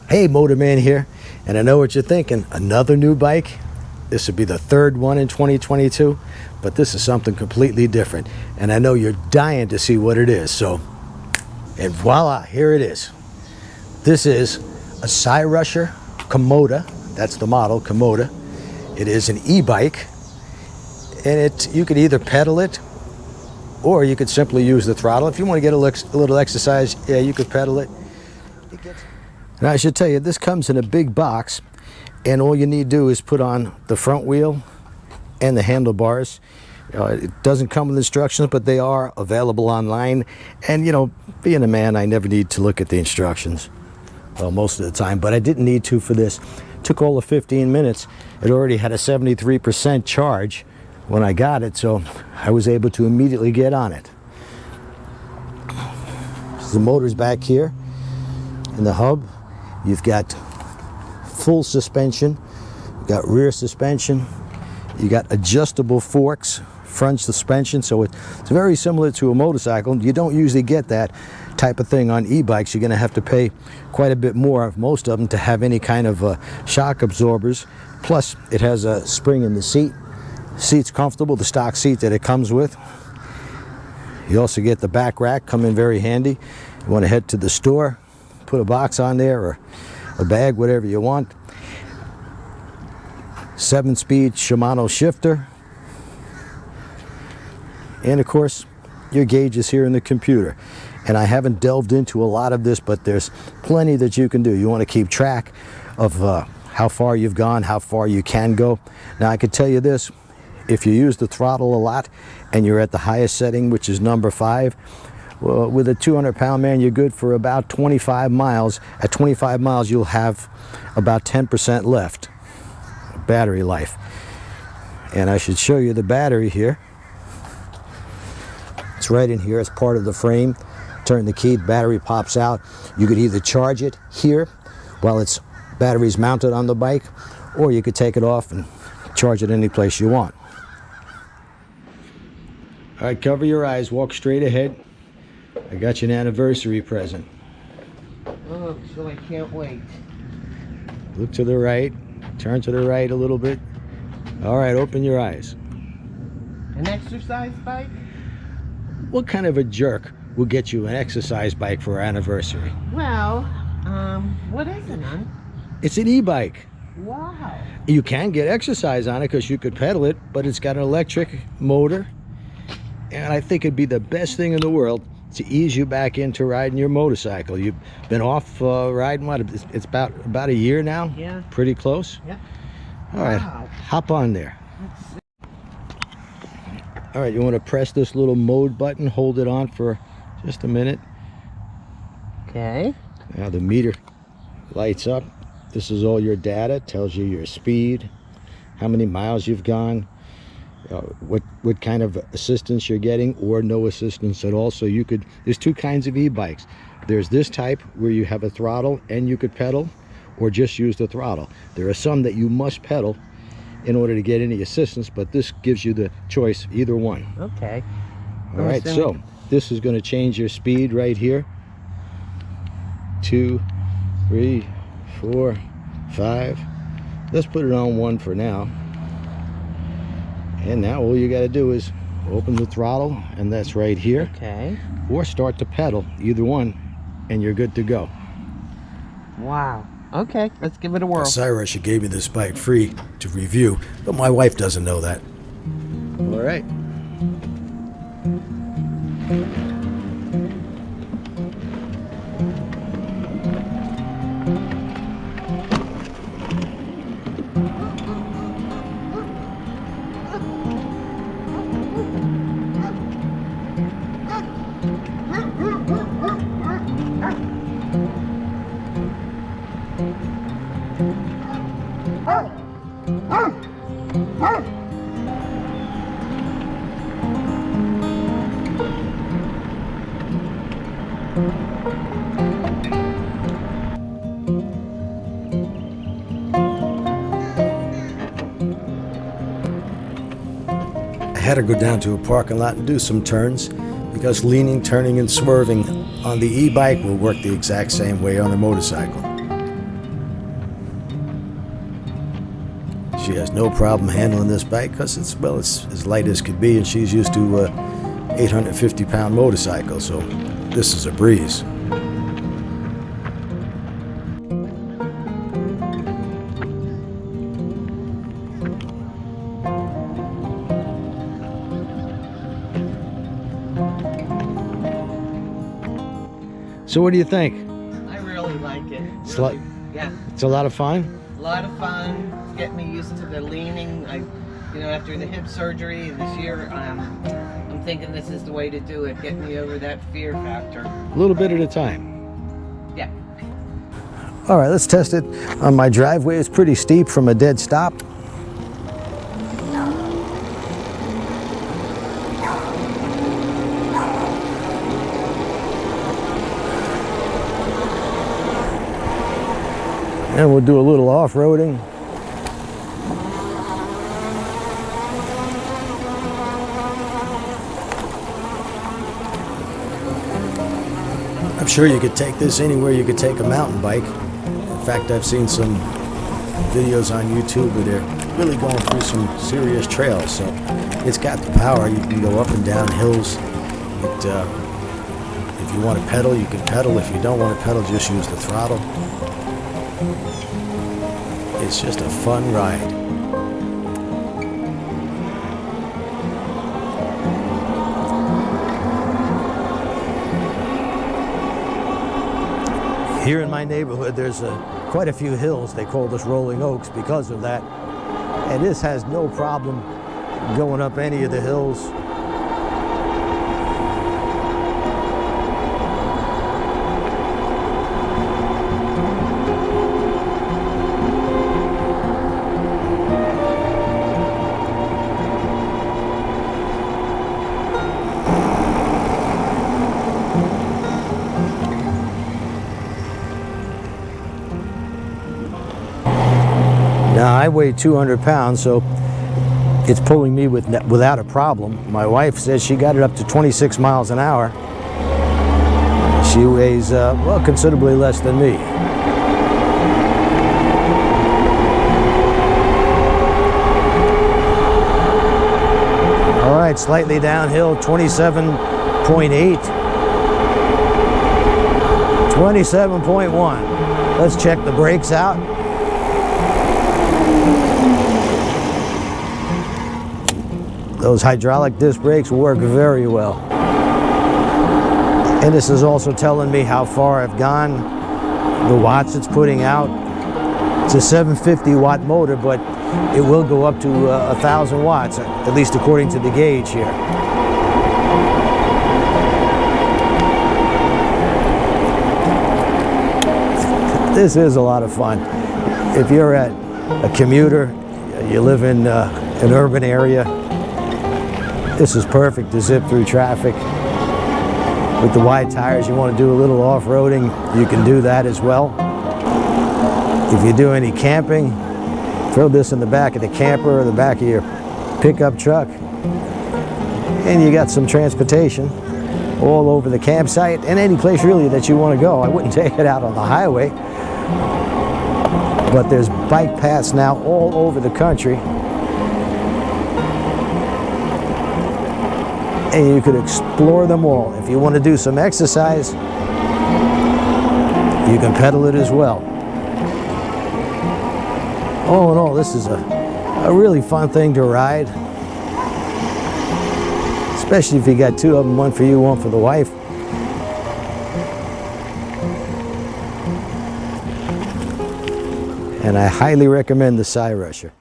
Hey, Motorman here, and I know what you're thinking. Another new bike? This would be the third one in 2022, but this is something completely different. And I know you're dying to see what it is, and voila, here it is. This is a Cyrusher Kommoda. That's the model, Kommoda. It is an e-bike, and you could either pedal it, or you could simply use the throttle. If you want to get a little exercise, yeah, you could pedal it. Now, I should tell you, this comes in a big box, and all you need to do is put on the front wheel and the handlebars. It doesn't come with instructions, but they are available online. And, being a man, I never need to look at the instructions. Well, most of the time, but I didn't need to for this. It took all of 15 minutes. It already had a 73% charge when I got it, so I was able to immediately get on it. The motor's back here in the hub. You've got full suspension, you've got rear suspension, you got adjustable forks, front suspension, so it's very similar to a motorcycle. You don't usually get that type of thing on e-bikes. You're going to have to pay quite a bit more, most of them, to have any kind of shock absorbers. Plus, it has a spring in the seat. Seat's comfortable, the stock seat that it comes with. You also get the back rack, come in very handy. You want to head to the store, put a box on there or a bag, whatever you want. 7-speed Shimano shifter. And of course, your gauge is here in the computer. And I haven't delved into a lot of this, but there's plenty that you can do. You want to keep track of how far you've gone, how far you can go. Now, I can tell you this, if you use the throttle a lot and you're at the highest setting, which is number 5, well, with a 200-pound man, you're good for about 25 miles. At 25 miles, you'll have about 10% left, battery life. And I should show you the battery here. It's right in here as part of the frame. Turn the key, the battery pops out. You could either charge it here while its battery's mounted on the bike, or you could take it off and charge it any place you want. All right, cover your eyes, walk straight ahead. I got you an anniversary present. Oh, so I can't wait. Look to the right, turn to the right a little bit. All right, open your eyes. An exercise bike? What kind of a jerk will get you an exercise bike for our anniversary? Well, what is it, hon? It's an e-bike. Wow. You can get exercise on it because you could pedal it, but it's got an electric motor. And I think it'd be the best thing in the world to ease you back into riding your motorcycle. You've been off riding, what, it's about a year now? Yeah. Pretty close? Yeah. All right, hop on there. All right, you want to press this little mode button, hold it on for just a minute. Okay. Now the meter lights up. This is all your data, tells you your speed, how many miles you've gone, what kind of assistance you're getting, or no assistance at all. So there's two kinds of e-bikes. There's this type where you have a throttle and you could pedal, or just use the throttle. There are some that you must pedal in order to get any assistance, but this gives you the choice, either one. Okay. All right, so this is going to change your speed right here. 2, 3, 4, 5. Let's put it on 1 for now. And now all you got to do is open the throttle, and that's right here. Okay. Or start to pedal, either one, and you're good to go. Wow. Okay, let's give it a whirl. Cyrusher gave me this bike free to review, but my wife doesn't know that. All right. I had to go down to a parking lot and do some turns because leaning, turning, and swerving on the e-bike will work the exact same way on a motorcycle. She has no problem handling this bike because it's as light as could be, and she's used to 850-pound motorcycle, so this is a breeze. So what do you think? I really like it. It's Really, yeah, It's a lot of fun. a lot of fun. Get me used to the leaning. After the hip surgery this year, I'm thinking this is the way to do it. Get me over that fear factor. A little bit at a time. Yeah. All right, let's test it on my driveway. It's pretty steep from a dead stop. And we'll do a little off-roading. I'm sure you could take this anywhere you could take a mountain bike. In fact, I've seen some videos on YouTube where they're really going through some serious trails. So it's got the power. You can go up and down hills. If you want to pedal, you can pedal. If you don't want to pedal, just use the throttle. It's just a fun ride. Here in my neighborhood, there's quite a few hills. They call this Rolling Oaks because of that. And this has no problem going up any of the hills. Now, I weigh 200 pounds, so it's pulling me without a problem. My wife says she got it up to 26 miles an hour. She weighs, well, considerably less than me. All right, slightly downhill, 27.8. 27.1. Let's check the brakes out. Those hydraulic disc brakes work very well. And this is also telling me how far I've gone, the watts it's putting out. It's a 750 watt motor, but it will go up to 1,000 watts, at least according to the gauge here. This is a lot of fun. If you're a commuter, you live in an urban area, this is perfect to zip through traffic. With the wide tires, you want to do a little off-roading, you can do that as well. If you do any camping, throw this in the back of the camper or the back of your pickup truck, and you got some transportation all over the campsite and any place really that you want to go. I wouldn't take it out on the highway, but there's bike paths now all over the country. And you could explore them all. If you want to do some exercise, you can pedal it as well. All in all, this is a really fun thing to ride. Especially if you got two of them, one for you, one for the wife. And I highly recommend the Cyrusher.